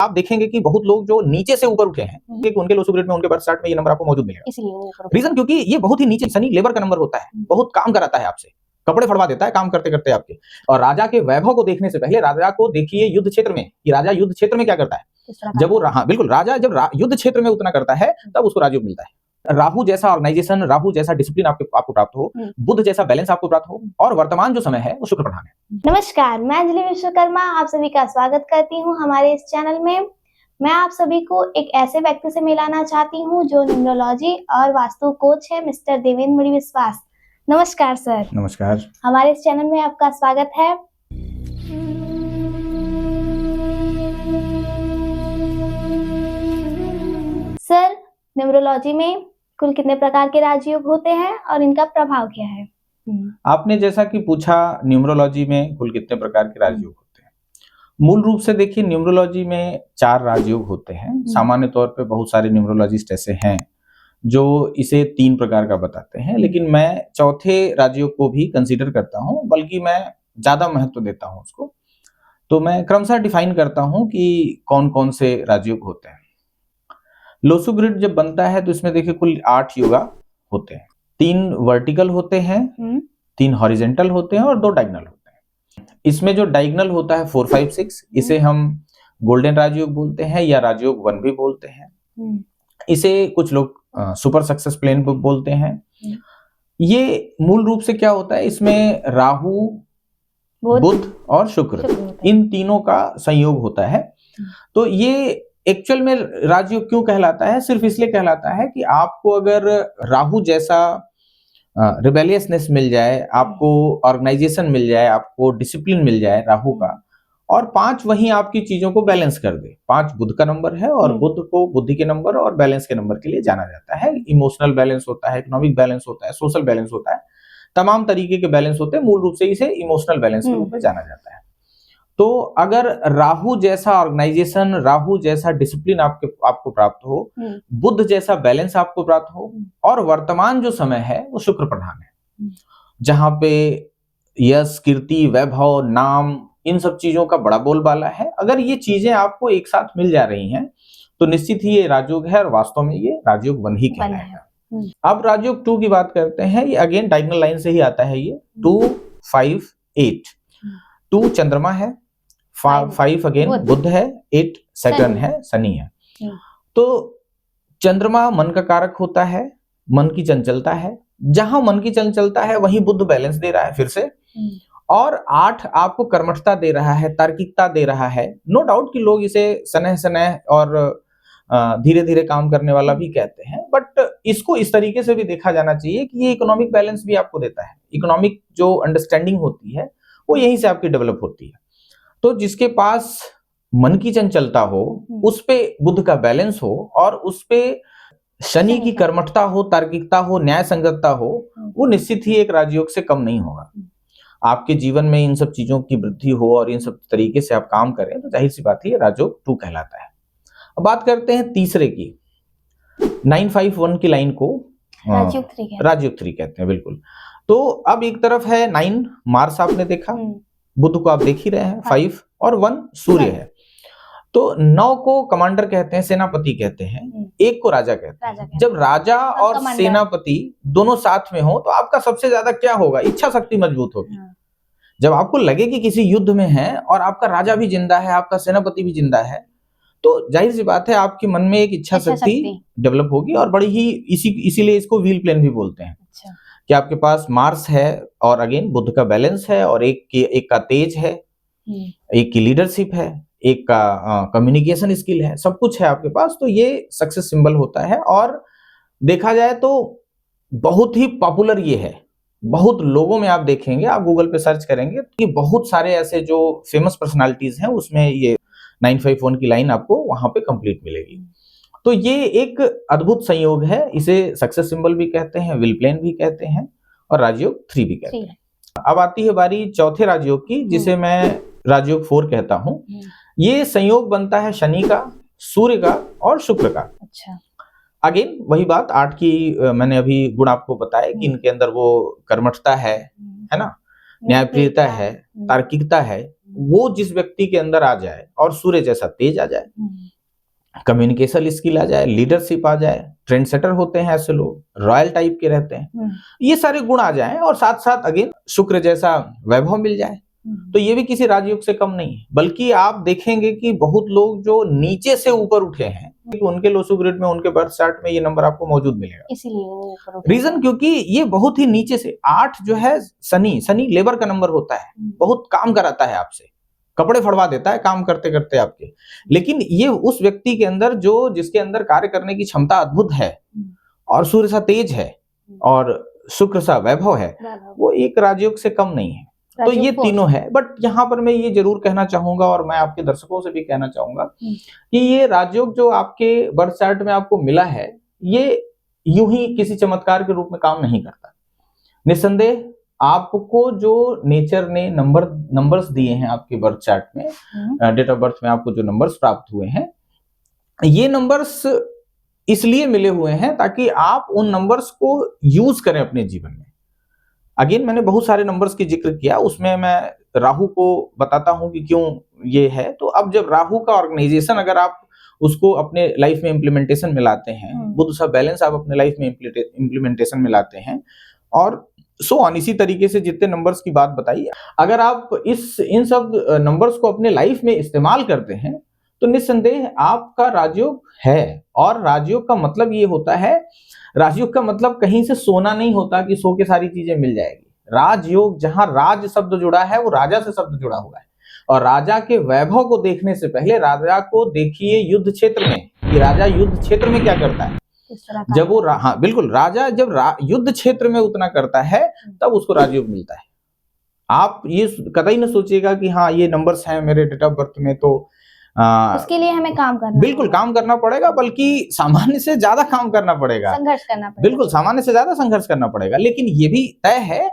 आप देखेंगे कि बहुत लोग जो नीचे से ऊपर उठे हैं कि उनके लोसो ग्रिड में उनके बर्थ चार्ट में ये नंबर आपको मौजूद मिलेगा। रीजन क्योंकि ये बहुत ही नीचे शनि लेबर का नंबर होता है, बहुत काम कराता है आपसे, कपड़े फड़वा देता है काम करते करते आपके। और राजा के वैभव को देखने से पहले राजा को देखिए युद्ध क्षेत्र में, कि राजा युद्ध क्षेत्र में क्या करता है। जब वो बिल्कुल राजा जब युद्ध क्षेत्र में उतना करता है तब उसको राजयोग मिलता है। राहु जैसा ऑर्गेनाइजेशन, राहु जैसा डिसिप्लिन आपको प्राप्त हो, बुध जैसा बैलेंस आपको प्राप्त हो, और वर्तमान जो समय है वो शुक्र प्रधान है। नमस्कार, मैं अंजलि विश्वकर्मा आप सभी का स्वागत करती हूं हमारे इस चैनल में। मैं आप सभी को एक ऐसे व्यक्ति से मिलाना चाहती हूं जो न्यूमरोलॉजी और वास्तु कोच है, मिस्टर देवेंद्र मुनि विश्वास। नमस्कार सर। नमस्कार। हमारे इस चैनल में आपका स्वागत है। सर, न्यूमरोलॉजी में कुल कितने प्रकार के राजयोग होते हैं और इनका प्रभाव क्या है? आपने जैसा कि पूछा, न्यूमरोलॉजी में कुल कितने प्रकार के राजयोग होते हैं। मूल रूप से देखिए, न्यूमरोलॉजी में 4 राजयोग होते हैं। सामान्य तौर पे बहुत सारे न्यूमरोलॉजिस्ट ऐसे हैं जो इसे 3 प्रकार का बताते हैं, लेकिन मैं चौथे राजयोग को भी कंसीडर करता हूं, बल्कि मैं ज्यादा महत्व देता हूं उसको। तो मैं क्रमशः डिफाइन करता हूं कि कौन कौन से राजयोग होते हैं। लोसो ग्रिड जब बनता है तो इसमें देखिए कुल 8 योगा होते हैं। 3 वर्टिकल होते हैं, 3 हॉरिजेंटल होते हैं और 2 डायगोनल होते हैं। इसमें जो डायगोनल होता है 4, 5, 6, इसे हम गोल्डन राजयोग बोलते हैं या राजयोग 1 भी बोलते हैं। इसे कुछ लोग सुपर सक्सेस प्लेन बोलते हैं। ये मूल रूप से क्या होता है, इसमें राहु, बुध और शुक्र, इन तीनों का संयोग होता है। तो ये एक्चुअल में राजयोग क्यों कहलाता है? सिर्फ इसलिए कहलाता है कि आपको अगर राहु जैसा रिबेलियसनेस मिल जाए, आपको ऑर्गेनाइजेशन मिल जाए, आपको डिसिप्लिन मिल जाए राहु का, और 5 वहीं आपकी चीजों को बैलेंस कर दे। 5 बुध का नंबर है और बुध को बुद्धि के नंबर और बैलेंस के नंबर के लिए जाना जाता है। इमोशनल बैलेंस होता है, इकोनॉमिक बैलेंस होता है, सोशल बैलेंस होता है, तमाम तरीके के बैलेंस होते हैं। मूल रूप से इसे इमोशनल बैलेंस के रूप में जाना जाता है। तो अगर राहु जैसा ऑर्गेनाइजेशन, राहु जैसा डिसिप्लिन आपको प्राप्त हो, बुध जैसा बैलेंस आपको प्राप्त हो, और वर्तमान जो समय है वो शुक्र प्रधान है, जहां पे यश, कीर्ति, वैभव, नाम, इन सब चीजों का बड़ा बोलबाला है। अगर ये चीजें आपको एक साथ मिल जा रही हैं तो निश्चित ही ये राजयोग है, और वास्तव में ये राजयोग 1 ही कहलाएगा। अब राजयोग 2 की बात करते हैं। ये अगेन डायगोनल लाइन से ही आता है। ये 2, 5, 8। 2 चंद्रमा है, 5 अगेन बुध है, 8 सैटर्न है, शनि है। तो चंद्रमा मन का कारक होता है, मन की चंचलता है। जहां मन की चंचलता है वहीं बुध बैलेंस दे रहा है फिर से, और 8 आपको कर्मठता दे रहा है, तार्किकता दे रहा है। नो डाउट कि लोग इसे सनह सनह और धीरे धीरे काम करने वाला भी कहते हैं, बट इसको इस तरीके से भी देखा जाना चाहिए कि ये इकोनॉमिक बैलेंस भी आपको देता है। इकोनॉमिक जो अंडरस्टैंडिंग होती है वो यहीं से आपकी डेवलप होती है। तो जिसके पास मन की चंचलता हो, उस पे बुध का बैलेंस हो, और उस पे शनि की कर्मठता हो, तार्किकता हो, न्याय संगतता हो, वो निश्चित ही एक राजयोग से कम नहीं होगा। आपके जीवन में इन सब चीजों की वृद्धि हो और इन सब तरीके से आप काम करें तो जाहिर सी बात है राजयोग 2 कहलाता है। अब बात करते हैं तीसरे की, 951 की लाइन को राजयोग 3 कहते हैं। बिल्कुल। तो अब एक तरफ है 9 मार्स, आपने देखा, बुध को आप देख ही रहे हैं, 5 और 1 सूर्य है। तो 9 को कमांडर कहते हैं, सेनापति कहते हैं, 1 को राजा कहते हैं। जब राजा और सेनापति दोनों साथ में हो तो आपका सबसे ज्यादा क्या होगा? इच्छा शक्ति मजबूत होगी। जब आपको लगे कि किसी युद्ध में है और आपका राजा भी जिंदा है, आपका सेनापति भी जिंदा है, तो जाहिर सी बात है आपके मन में एक इच्छा शक्ति डेवलप होगी, और बड़ी ही इसीलिए इसको व्हील प्लेन भी बोलते हैं। कि आपके पास मार्स है और अगेन बुध का बैलेंस है, और एक का तेज है, एक की लीडरशिप है, एक का कम्युनिकेशन स्किल है, सब कुछ है आपके पास। तो ये सक्सेस सिंबल होता है, और देखा जाए तो बहुत ही पॉपुलर ये है। बहुत लोगों में आप देखेंगे, आप गूगल पे सर्च करेंगे कि बहुत सारे ऐसे जो फेमस पर्सनालिटीज हैं उसमें ये 951 की लाइन आपको वहां पे कंप्लीट मिलेगी। तो ये एक अद्भुत संयोग है। इसे सक्सेस सिंबल भी कहते हैं, व्हील प्लेन भी कहते हैं, और राजयोग 3 भी कहते हैं। अब आती है बारी चौथे राजयोग की, जिसे मैं राजयोग 4 कहता हूं। ये संयोग बनता है शनि का, सूर्य का और शुक्र का। अच्छा। अगेन वही बात 8 की मैंने अभी गुण आपको बताया कि इनके अंदर वो कर्मठता है ना, न्यायप्रियता है, तार्किकता है, वो जिस व्यक्ति के अंदर आ जाए और सूर्य जैसा तेज आ जाए, कम्युनिकेशन स्किल आ जाए, लीडरशिप आ जाए, ट्रेंड सेटर होते हैं ऐसे लोग, रॉयल टाइप के रहते हैं, ये सारे गुण आ जाएं और साथ साथ अगेन शुक्र जैसा वैभव मिल जाए, तो ये भी किसी राजयोग से कम नहीं है। बल्कि आप देखेंगे कि बहुत लोग जो नीचे से ऊपर उठे हैं, उनके लोसो ग्रिड में, उनके बर्थ चार्ट में ये नंबर आपको मौजूद मिलेगा। इसीलिए रीजन क्योंकि ये बहुत ही नीचे से 8 जो है शनि लेबर का नंबर होता है, बहुत काम कराता है आपसे, कपड़े फड़वा देता है काम करते करते आपके। लेकिन ये उस व्यक्ति के अंदर जिसके अंदर कार्य करने की क्षमता अद्भुत है और सूर्य सा तेज है और शुक्र सा वैभव है, वो एक राजयोग से कम नहीं है। तो ये तीनों है। बट यहाँ पर मैं ये जरूर कहना चाहूंगा और मैं आपके दर्शकों से भी कहना चाहूंगा कि ये राजयोग जो आपके बर्थ चार्ट में आपको मिला है, ये यूं ही किसी चमत्कार के रूप में काम नहीं करता। निस्संदेह आपको जो नेचर ने नंबर्स दिए हैं आपके बर्थ चार्ट में, डेट ऑफ बर्थ में आपको जो नंबर्स प्राप्त हुए हैं, ये नंबर्स इसलिए मिले हुए हैं ताकि आप उन नंबर्स को यूज करें अपने जीवन में। अगेन मैंने बहुत सारे नंबर्स की जिक्र किया, उसमें मैं राहु को बताता हूं कि क्यों ये है। तो अब जब राहु का ऑर्गेनाइजेशन अगर आप उसको अपने लाइफ में इम्प्लीमेंटेशन में लाते हैं, बुध सा बैलेंस आप अपने लाइफ में इम्प्लीमेंटेशन में लाते हैं, और सो ऑन, इसी तरीके से जितने नंबर्स की बात बताई, अगर आप इन सब नंबर्स को अपने लाइफ में इस्तेमाल करते हैं तो निस्संदेह आपका राजयोग है। और राजयोग का मतलब ये होता है, राजयोग का मतलब कहीं से सोना नहीं होता कि सो के सारी चीजें मिल जाएगी। राजयोग, जहां राज शब्द जुड़ा है वो राजा से शब्द जुड़ा हुआ है, और राजा के वैभव को देखने से पहले राजा को देखिए युद्ध क्षेत्र में, कि राजा युद्ध क्षेत्र में क्या करता है। जब वो हाँ बिल्कुल, राजा जब युद्ध क्षेत्र में उतना करता है तब उसको राजयोग मिलता है। आप ये कतई न सोचिएगा कि हाँ ये नंबर्स हैं मेरे डेट ऑफ बर्थ में तो उसके लिए हमें काम करना, बिल्कुल काम करना पड़ेगा, बल्कि सामान्य से ज्यादा काम करना पड़ेगा, संघर्ष करना पड़ेगा, बिल्कुल सामान्य से ज्यादा संघर्ष करना पड़ेगा। लेकिन ये भी तय है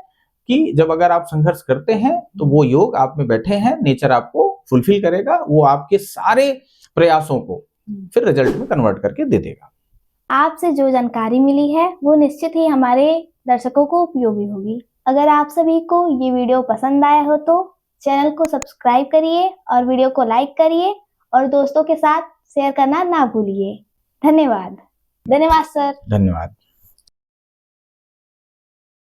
कि जब अगर आप संघर्ष करते हैं तो वो योग आप में बैठे हैं, नेचर आपको फुलफिल करेगा, वो आपके सारे प्रयासों को फिर रिजल्ट में कन्वर्ट करके दे देगा। आपसे जो जानकारी मिली है वो निश्चित ही हमारे दर्शकों को उपयोगी होगी। अगर आप सभी को ये वीडियो पसंद आया हो तो चैनल को सब्सक्राइब करिए और वीडियो को लाइक करिए और दोस्तों के साथ शेयर करना ना भूलिए। धन्यवाद। धन्यवाद सर। धन्यवाद।